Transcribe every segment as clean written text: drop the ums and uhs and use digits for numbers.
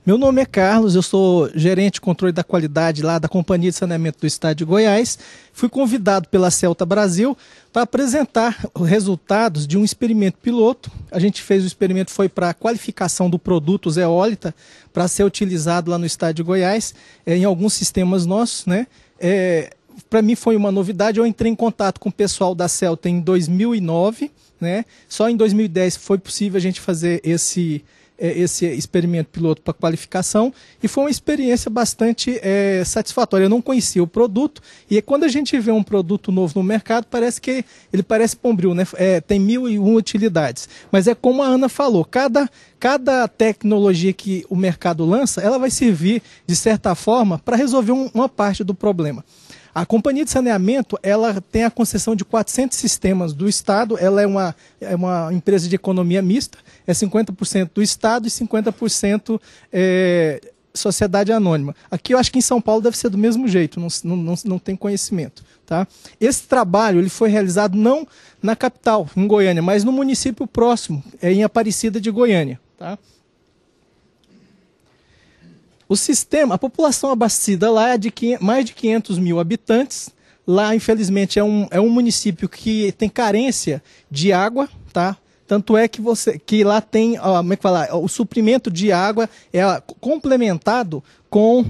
Meu nome é Carlos, eu sou gerente de controle da qualidade lá da Companhia de Saneamento do Estado de Goiás. Fui convidado pela Celta Brasil para apresentar os resultados de um experimento piloto. A gente fez o experimento, foi para a qualificação do produto zeólita para ser utilizado lá no Estado de Goiás, em alguns sistemas nossos, né? Para mim foi uma novidade. Eu entrei em contato com o pessoal da Celta em 2009, né? Só em 2010 foi possível a gente fazer esse experimento piloto para qualificação, e foi uma experiência bastante satisfatória. Eu não conhecia o produto, e quando a gente vê um produto novo no mercado, parece que ele parece bombril, né? Tem 1001 utilidades. Mas é como a Ana falou, cada tecnologia que o mercado lança, ela vai servir, de certa forma, para resolver uma parte do problema. A Companhia de Saneamento, ela tem a concessão de 400 sistemas do Estado, ela é uma empresa de economia mista, é 50% do Estado e 50% sociedade anônima. Aqui eu acho que em São Paulo deve ser do mesmo jeito, não tem conhecimento. Tá? Esse trabalho ele foi realizado não na capital, em Goiânia, mas no município próximo, em Aparecida de Goiânia. Tá? O sistema, a população abastecida lá é de mais de 500 mil habitantes. Lá, infelizmente, é um município que tem carência de água, tá? Tanto é que lá tem, como é que fala, o suprimento de água é complementado com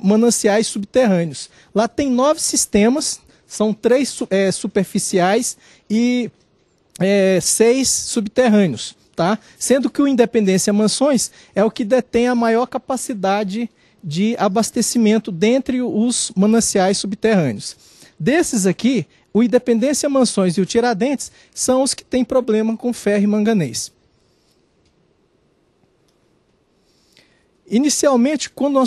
mananciais subterrâneos. Lá tem 9 sistemas, são 3 superficiais e 6 subterrâneos. Tá? Sendo que o Independência Mansões é o que detém a maior capacidade de abastecimento dentre os mananciais subterrâneos. Desses aqui, o Independência Mansões e o Tiradentes são os que têm problema com ferro e manganês. Inicialmente, como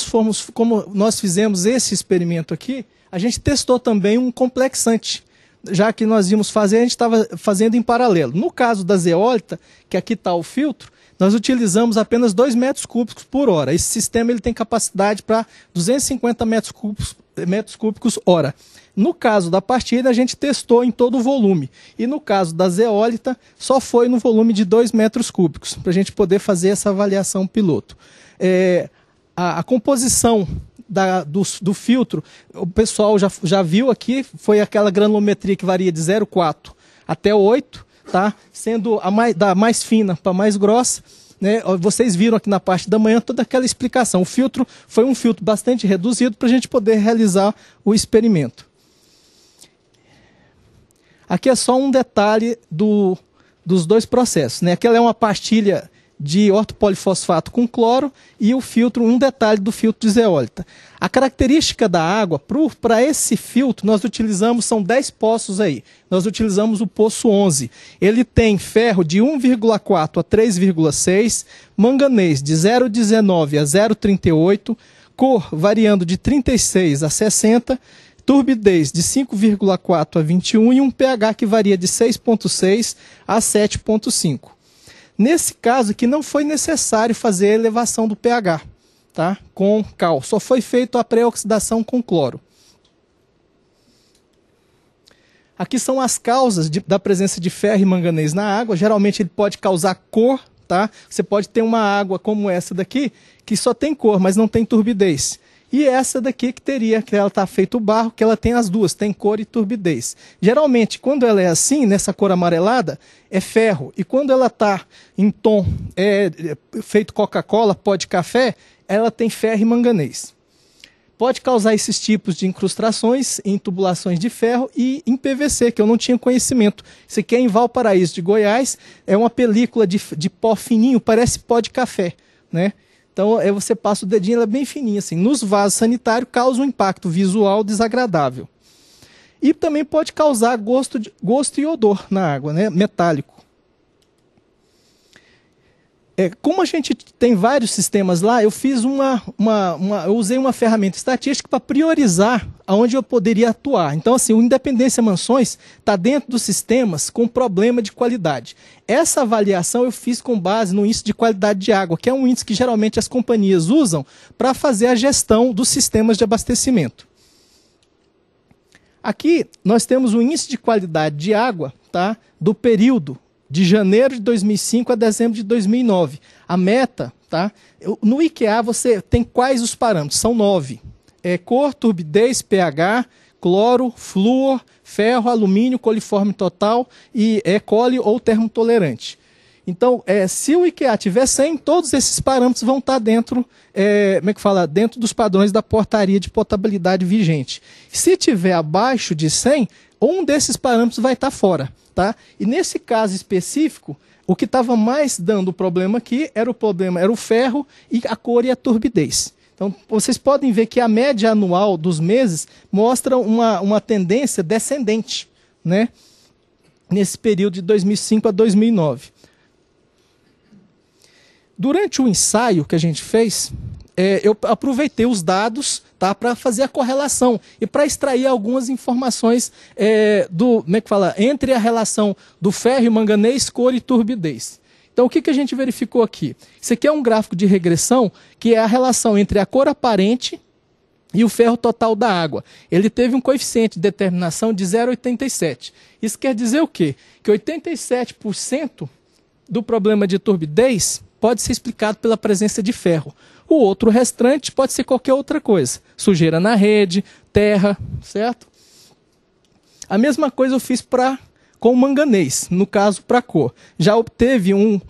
nós fizemos esse experimento aqui, a gente testou também um complexante. Já que nós íamos fazer, a gente estava fazendo em paralelo. No caso da zeólita, que aqui está o filtro, nós utilizamos apenas 2 metros cúbicos por hora. Esse sistema ele tem capacidade para 250 metros cúbicos hora. No caso da partida, a gente testou em todo o volume. E no caso da zeólita, só foi no volume de 2 metros cúbicos, para a gente poder fazer essa avaliação piloto. A composição do filtro, o pessoal já viu aqui, foi aquela granulometria que varia de 0,4 até 8, tá? Sendo da mais fina para mais grossa, né? Vocês viram aqui na parte da manhã toda aquela explicação. O filtro foi um filtro bastante reduzido para a gente poder realizar o experimento. Aqui é só um detalhe dos dois processos, né? Aquela é uma pastilha de ortopolifosfato com cloro e o filtro, um detalhe do filtro de zeólita. A característica da água, para esse filtro, nós utilizamos, são 10 poços aí. Nós utilizamos o poço 11. Ele tem ferro de 1,4 a 3,6, manganês de 0,19 a 0,38, cor variando de 36 a 60, turbidez de 5,4 a 21 e um pH que varia de 6,6 a 7,5. Nesse caso aqui não foi necessário fazer a elevação do pH, tá? Com cal, só foi feito a pré-oxidação com cloro. Aqui são as causas da presença de ferro e manganês na água. Geralmente ele pode causar cor, tá? Você pode ter uma água como essa daqui, que só tem cor, mas não tem turbidez. E essa daqui que ela está feito barro, que ela tem as duas, tem cor e turbidez. Geralmente, quando ela é assim, nessa cor amarelada, é ferro. E quando ela está em tom feito Coca-Cola, pó de café, ela tem ferro e manganês. Pode causar esses tipos de incrustações em tubulações de ferro e em PVC, que eu não tinha conhecimento. Isso aqui é em Valparaíso de Goiás, é uma película de pó fininho, parece pó de café, né? Então, você passa o dedinho, ela é bem fininha, assim. Nos vasos sanitários, causa um impacto visual desagradável. E também pode causar gosto e odor na água, né? Metálico. Como a gente tem vários sistemas lá, eu fiz eu usei uma ferramenta estatística para priorizar aonde eu poderia atuar. Então, assim, o Independência Mansões está dentro dos sistemas com problema de qualidade. Essa avaliação eu fiz com base no índice de qualidade de água, que é um índice que geralmente as companhias usam para fazer a gestão dos sistemas de abastecimento. Aqui nós temos o índice de qualidade de água, tá, do período de janeiro de 2005 a dezembro de 2009. A meta, tá? No IQA você tem quais os parâmetros? São 9. Cor, turbidez, pH, cloro, flúor, ferro, alumínio, coliforme total e E. coli ou termotolerante. Então, se o IQA tiver 100, todos esses parâmetros vão estar dentro, dentro dos padrões da portaria de potabilidade vigente. Se tiver abaixo de 100, um desses parâmetros vai estar fora. Tá? E nesse caso específico, o que estava mais dando problema aqui era o ferro e a cor e a turbidez. Então, vocês podem ver que a média anual dos meses mostra uma tendência descendente, né? Nesse período de 2005 a 2009. Durante o ensaio que a gente fez, eu aproveitei os dados, tá, para fazer a correlação e para extrair algumas informações entre a relação do ferro e manganês, cor e turbidez. Então, o que a gente verificou aqui? Isso aqui é um gráfico de regressão, que é a relação entre a cor aparente e o ferro total da água. Ele teve um coeficiente de determinação de 0,87. Isso quer dizer o quê? Que 87% do problema de turbidez pode ser explicado pela presença de ferro. O outro restante pode ser qualquer outra coisa. Sujeira na rede, terra, certo? A mesma coisa eu fiz com o manganês, no caso para a cor. Já obteve um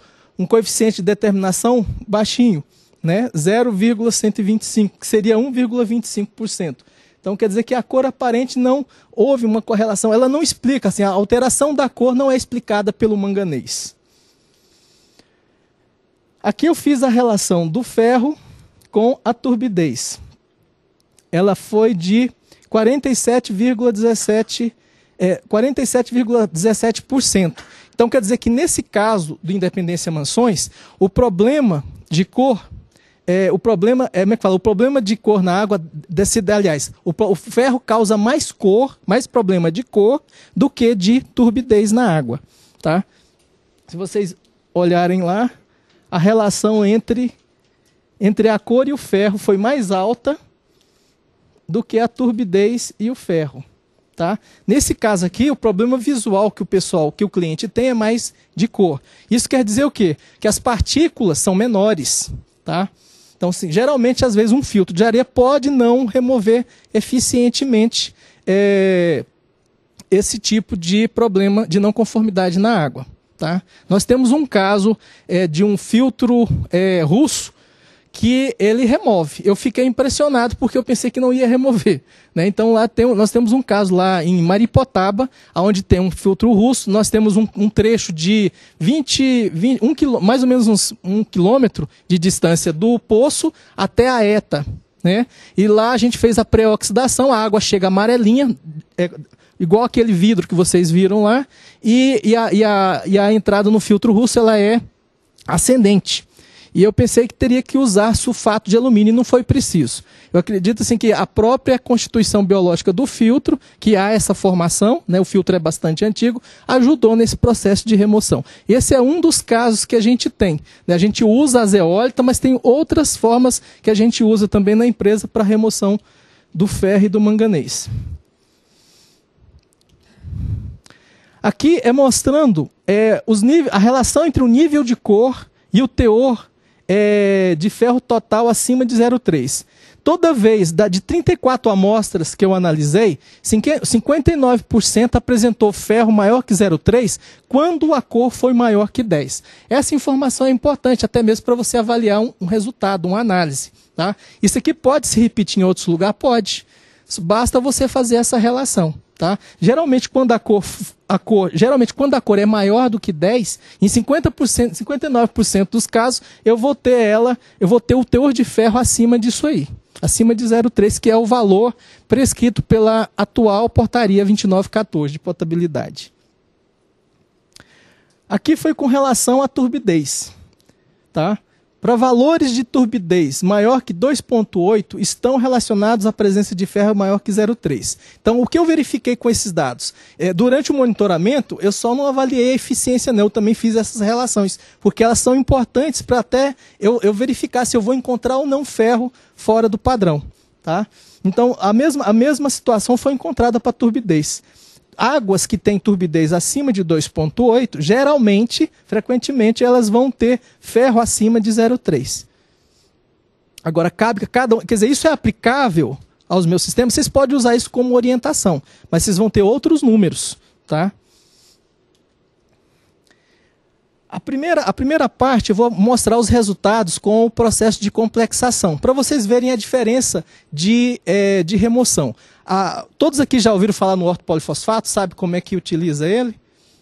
coeficiente de determinação baixinho, né? 0,125, que seria 1,25%. Então quer dizer que a cor aparente não houve uma correlação, ela não explica, assim, a alteração da cor não é explicada pelo manganês. Aqui eu fiz a relação do ferro com a turbidez. Ela foi de 47,17%. Então quer dizer que nesse caso do Independência Mansões, o problema de cor, o problema de cor na água, o ferro causa mais problema de cor do que de turbidez na água, tá? Se vocês olharem lá, a relação entre a cor e o ferro foi mais alta do que a turbidez e o ferro. Tá? Nesse caso aqui, o problema visual que o cliente tem é mais de cor. Isso quer dizer o quê? Que as partículas são menores. Tá? Então, assim, geralmente, às vezes, um filtro de areia pode não remover eficientemente esse tipo de problema de não conformidade na água. Tá? Nós temos um caso de um filtro russo que ele remove. Eu fiquei impressionado porque eu pensei que não ia remover. Né? Então nós temos um caso lá em Maripotaba, onde tem um filtro russo, nós temos um trecho de mais ou menos um quilômetro de distância do poço até a ETA. Né? E lá a gente fez a pré-oxidação, a água chega amarelinha, igual aquele vidro que vocês viram lá, e a entrada no filtro russo ela é ascendente. E eu pensei que teria que usar sulfato de alumínio e não foi preciso. Eu acredito assim, que a própria constituição biológica do filtro, que há essa formação, né, o filtro é bastante antigo, ajudou nesse processo de remoção. Esse é um dos casos que a gente tem. Né? A gente usa a zeólita, mas tem outras formas que a gente usa também na empresa para remoção do ferro e do manganês. Aqui é mostrando a relação entre o nível de cor e o teor de ferro total acima de 0,3. Toda vez, de 34 amostras que eu analisei, 59% apresentou ferro maior que 0,3 quando a cor foi maior que 10. Essa informação é importante até mesmo para você avaliar um resultado, uma análise. Tá? Isso aqui pode se repetir em outros lugares? Pode. Basta você fazer essa relação. Tá? Geralmente, quando a cor é maior do que 10, em 59% dos casos, eu vou ter o teor de ferro acima disso aí, acima de 0,3, que é o valor prescrito pela atual portaria 2914 de potabilidade. Aqui foi com relação à turbidez. Tá? Para valores de turbidez maior que 2,8 estão relacionados à presença de ferro maior que 0,3. Então, o que eu verifiquei com esses dados? Durante o monitoramento, eu só não avaliei a eficiência, não. Eu também fiz essas relações, porque elas são importantes para até eu verificar se eu vou encontrar ou não ferro fora do padrão. Tá? Então, a mesma situação foi encontrada para turbidez. águas que têm turbidez acima de 2,8, geralmente, frequentemente, elas vão ter ferro acima de 0,3. Agora, cabe cada um, quer dizer, isso é aplicável aos meus sistemas, vocês podem usar isso como orientação, mas vocês vão ter outros números, tá? A primeira parte eu vou mostrar os resultados com o processo de complexação, para vocês verem a diferença de remoção. Todos aqui já ouviram falar no ortopolifosfato, sabe como é que utiliza ele?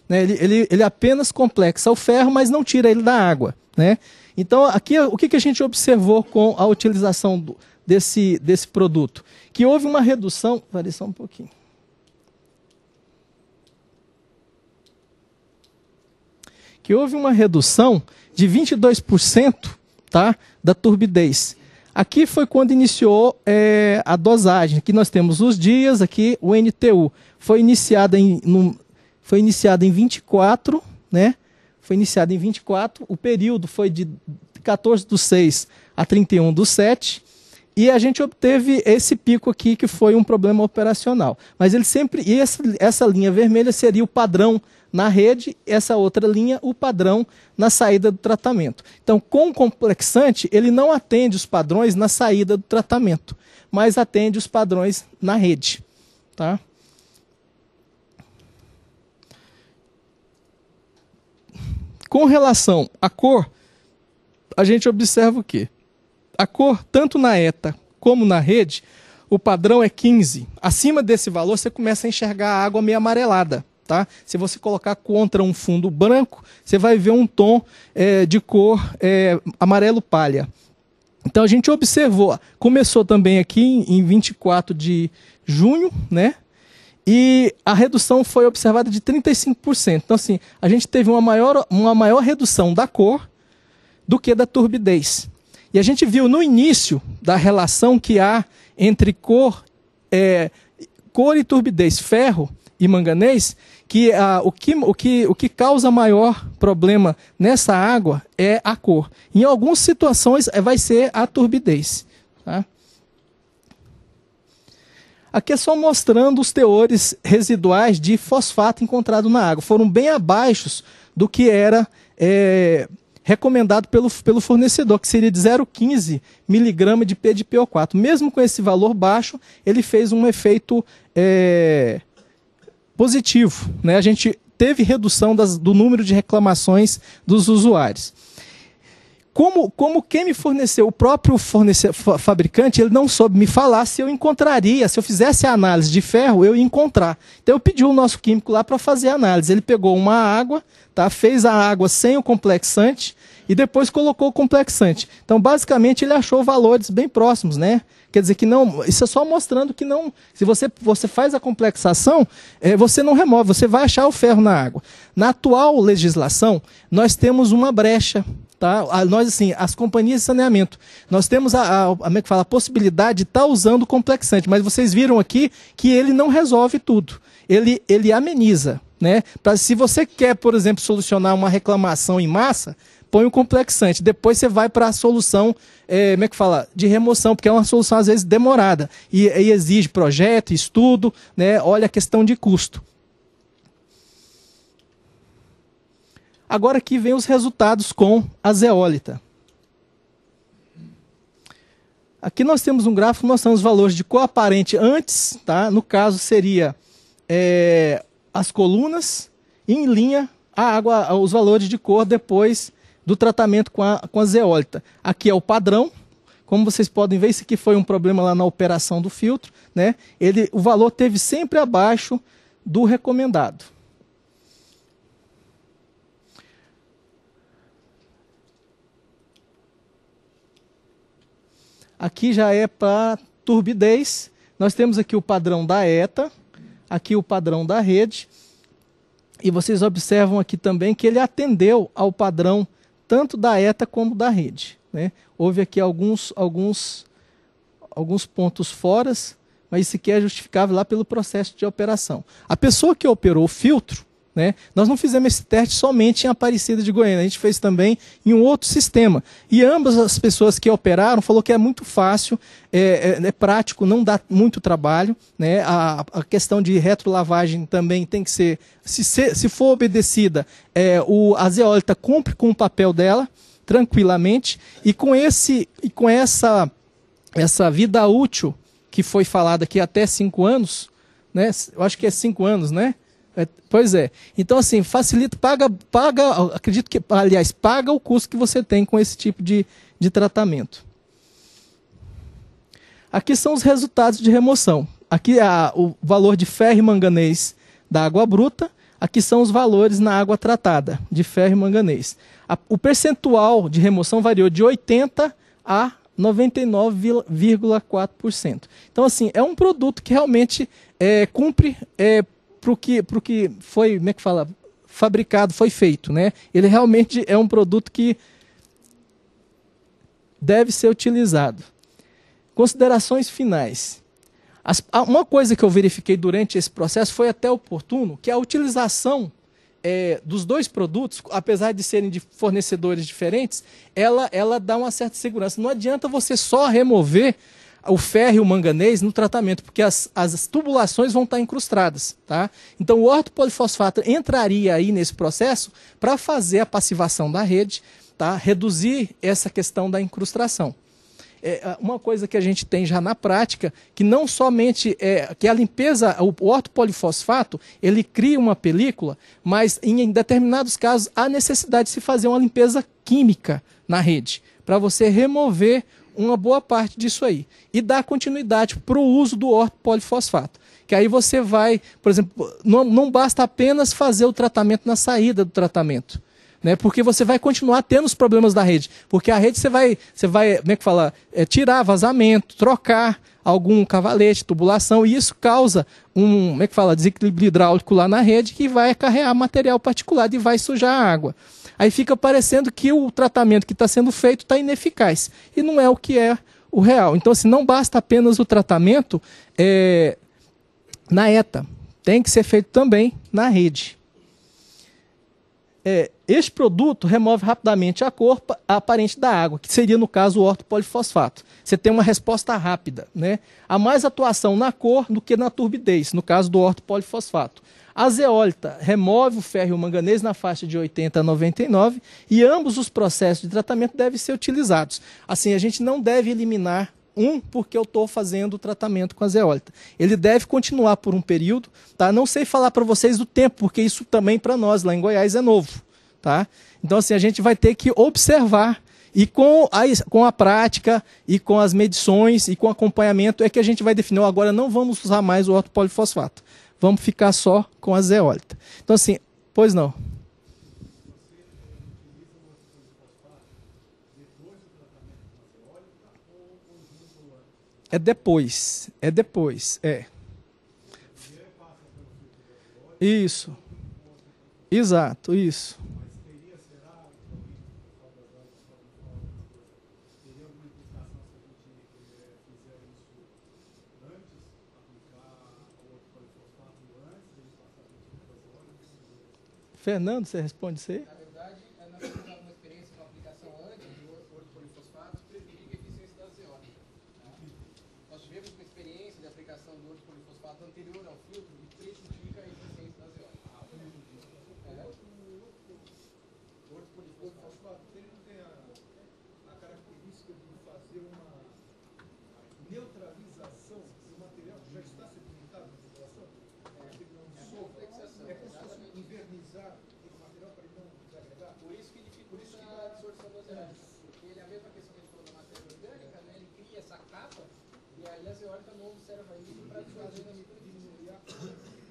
Né? Ele apenas complexa o ferro, mas não tira ele da água. Né? Então, aqui o que a gente observou com a utilização desse produto? Que houve uma redução... Vai só um pouquinho. Que houve uma redução de 22%, tá, da turbidez. Aqui foi quando iniciou a dosagem. Aqui nós temos os dias, aqui o NTU. Foi iniciada em 24, né? Foi iniciada em 24, o período foi de 14/6 a 31/7, e a gente obteve esse pico aqui, que foi um problema operacional. Mas ele sempre, e essa linha vermelha seria o padrão na rede, essa outra linha, o padrão na saída do tratamento. Então, com o complexante, ele não atende os padrões na saída do tratamento, mas atende os padrões na rede. Tá? Com relação à cor, a gente observa o quê? A cor, tanto na ETA como na rede, o padrão é 15. Acima desse valor, você começa a enxergar a água meio amarelada. Tá? Se você colocar contra um fundo branco, você vai ver um tom de cor amarelo palha. Então a gente observou, começou também aqui em 24 de junho, né? E a redução foi observada de 35%. Então assim, a gente teve uma maior redução da cor do que da turbidez. E a gente viu no início da relação que há entre cor e turbidez, ferro e manganês, que o que causa maior problema nessa água é a cor. Em algumas situações vai ser a turbidez. Tá? Aqui é só mostrando os teores residuais de fosfato encontrado na água. Foram bem abaixo do que era recomendado pelo fornecedor, que seria de 0,15 mg de PdPO4. Mesmo com esse valor baixo, ele fez um efeito positivo, né? A gente teve redução do número de reclamações dos usuários. Como quem me forneceu, o próprio fabricante, ele não soube me falar se eu encontraria, se eu fizesse a análise de ferro, eu ia encontrar. Então eu pedi o nosso químico lá para fazer a análise. Ele pegou uma água, tá? Fez a água sem o complexante e depois colocou o complexante. Então basicamente ele achou valores bem próximos, né? Quer dizer que não, isso é só mostrando que não, se você faz a complexação, você não remove, você vai achar o ferro na água. Na atual legislação, nós temos uma brecha, tá? Nós, assim, as companhias de saneamento, nós temos a possibilidade de estar usando o complexante, mas vocês viram aqui que ele não resolve tudo, ele ameniza, né? Se você quer, por exemplo, solucionar uma reclamação em massa, põe o complexante, depois você vai para a solução de remoção, porque é uma solução às vezes demorada e exige projeto, estudo, né? Olha a questão de custo. Agora aqui vem os resultados com a zeólita. Aqui nós temos um gráfico mostrando os valores de cor aparente antes, tá? No caso seria as colunas, e em linha a água, os valores de cor depois do tratamento com a zeólita. Aqui é o padrão. Como vocês podem ver, isso aqui foi um problema lá na operação do filtro, né? O valor esteve sempre abaixo do recomendado. Aqui já é para turbidez. Nós temos aqui o padrão da ETA, aqui o padrão da rede. E vocês observam aqui também que ele atendeu ao padrão tanto da ETA como da rede, né? Houve aqui alguns pontos fora, mas isso aqui é justificável lá pelo processo de operação. A pessoa que operou o filtro, né? Nós não fizemos esse teste somente em Aparecida de Goiânia, a gente fez também em um outro sistema. E ambas as pessoas que operaram falaram que é muito fácil, é prático, não dá muito trabalho, né? A questão de retrolavagem também tem que ser, se for obedecida, a zeólita cumpre com o papel dela, tranquilamente, e com essa vida útil que foi falada aqui até 5 anos, né? Eu acho que é 5 anos, né? Pois é. Então, assim, facilita, acredito que, aliás, paga o custo que você tem com esse tipo de tratamento. Aqui são os resultados de remoção. Aqui é o valor de ferro e manganês da água bruta. Aqui são os valores na água tratada de ferro e manganês. O percentual de remoção variou de 80% a 99,4%. Então, assim, é um produto que realmente cumpre para o que foi, como é que fala, fabricado, foi feito, né? Ele realmente é um produto que deve ser utilizado. Considerações finais. Uma coisa que eu verifiquei durante esse processo foi até oportuno, que a utilização dos dois produtos, apesar de serem de fornecedores diferentes, ela dá uma certa segurança. Não adianta você só remover o ferro e o manganês no tratamento, porque as tubulações vão estar incrustadas, tá? Então o ortopolifosfato entraria aí nesse processo para fazer a passivação da rede, tá? Reduzir essa questão da incrustação. Uma coisa que a gente tem já na prática, que não somente que a limpeza, o ortopolifosfato, ele cria uma película, mas em determinados casos há necessidade de se fazer uma limpeza química na rede, para você remover uma boa parte disso aí e dar continuidade para o uso do ortopolifosfato. Que aí você vai, por exemplo, não basta apenas fazer o tratamento na saída do tratamento, né? Porque você vai continuar tendo os problemas da rede, porque a rede você vai como é que fala, tirar vazamento, trocar algum cavalete, tubulação, e isso causa como é que fala, desequilíbrio hidráulico lá na rede, que vai acarrear material particulado e vai sujar a água. Aí fica parecendo que o tratamento que está sendo feito está ineficaz, e não é o que é o real. Então, assim, não basta apenas o tratamento na ETA, tem que ser feito também na rede. Este produto remove rapidamente a cor aparente da água, que seria, no caso, o ortopolifosfato. Você tem uma resposta rápida, né? Há mais atuação na cor do que na turbidez, no caso do ortopolifosfato. A zeólita remove o ferro e o manganês na faixa de 80 a 99 e ambos os processos de tratamento devem ser utilizados. Assim, a gente não deve eliminar porque eu estou fazendo o tratamento com a zeólita. Ele deve continuar por um período, tá? Não sei falar para vocês do tempo, porque isso também para nós lá em Goiás é novo, tá? Então, assim, a gente vai ter que observar e com a prática e com as medições e com o acompanhamento é que a gente vai definir, agora não vamos usar mais o ortopolifosfato, vamos ficar só com a zeólita. Então, assim, pois não. É depois. Isso. Exato, isso. Fernando, você responde isso aí? Na verdade, nós temos uma experiência com a aplicação antes do ortopolifosfato prejudica a eficiência da zeólita. Nós tivemos uma experiência de aplicação do ortopolifosfato anterior ao filtro e prejudica a eficiência da zeólita. O ortopolifosfato ele não tem a característica de fazer uma neutralização do material que já está sedimentado na população? É como se fosse invernizar o material para ele não desagregar? Por isso que dificulta a absorção da zeólita. Porque ele é a mesma questão que a gente falou da matéria orgânica, né? Ele cria essa capa e aí a zeólita não observa isso para absorver na superfície.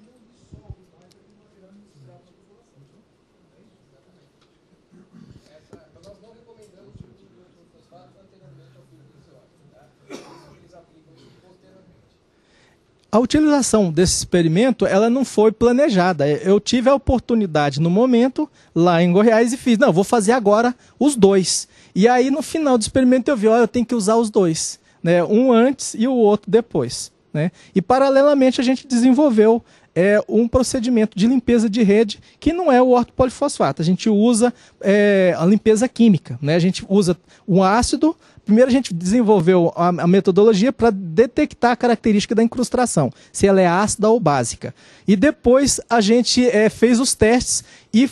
Não dissolve mais aquele material inicial da população. É isso? Exatamente. Então nós não recomendamos o uso do ortopolifosfato anteriormente ao filtro de zeólita. Tá? Isso eles aplicam isso posteriormente. A utilização desse experimento, ela não foi planejada. Eu tive a oportunidade no momento, lá em Goiás, e fiz, não, vou fazer agora os dois. E aí, no final do experimento, eu vi, eu tenho que usar os dois, né? Um antes e o outro depois, né? E, paralelamente, a gente desenvolveu é um procedimento de limpeza de rede que não é o ortopolifosfato. A gente usa a limpeza química, né? A gente usa um ácido. Primeiro a gente desenvolveu a metodologia para detectar a característica da incrustação, se ela é ácida ou básica. E depois a gente fez os testes e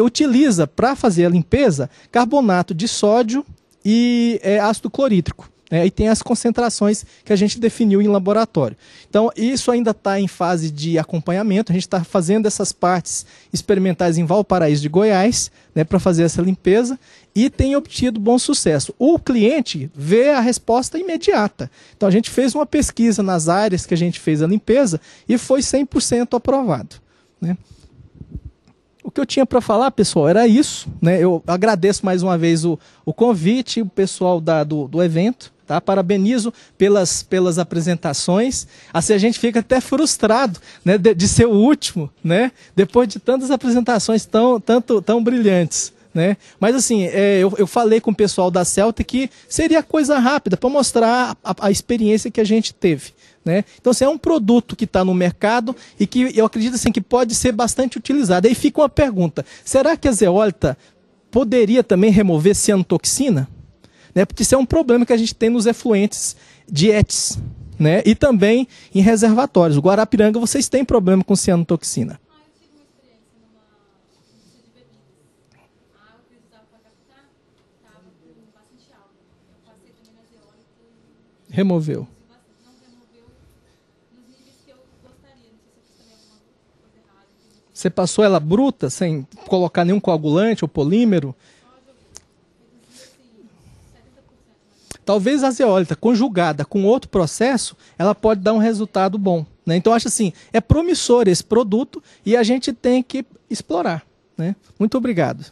utiliza para fazer a limpeza carbonato de sódio e ácido clorídrico. E tem as concentrações que a gente definiu em laboratório. Então, isso ainda está em fase de acompanhamento. A gente está fazendo essas partes experimentais em Valparaíso de Goiás, né, para fazer essa limpeza, e tem obtido bom sucesso. O cliente vê a resposta imediata. Então, a gente fez uma pesquisa nas áreas que a gente fez a limpeza e foi 100% aprovado, né? O que eu tinha para falar, pessoal, era isso, né? Eu agradeço mais uma vez o convite, o pessoal do evento, tá? Parabenizo pelas apresentações. Assim a gente fica até frustrado, né, de ser o último, né? Depois de tantas apresentações tão brilhantes, né? Mas assim, eu falei com o pessoal da Celta que seria coisa rápida para mostrar a experiência que a gente teve, né? Então, assim, é um produto que está no mercado e que eu acredito assim, que pode ser bastante utilizado. Aí fica uma pergunta: será que a zeólita poderia também remover cianotoxina? Né? Porque isso é um problema que a gente tem nos efluentes de ETS, né? E também em reservatórios. O Guarapiranga, vocês têm problema com cianotoxina. Eu tive uma experiência numa indústria de bebidas. A água que eles usavam para captar estava com bastante água. Eu passei também na zeólita e Removeu. não removeu nos níveis que eu gostaria. Não sei se eu fiz também alguma coisa errada. Você passou ela bruta, sem colocar nenhum coagulante ou polímero? Reduzir assim, 70%. Talvez a zeólita conjugada com outro processo, ela pode dar um resultado bom, né? Então, acho assim, é promissor esse produto e a gente tem que explorar, né? Muito obrigado.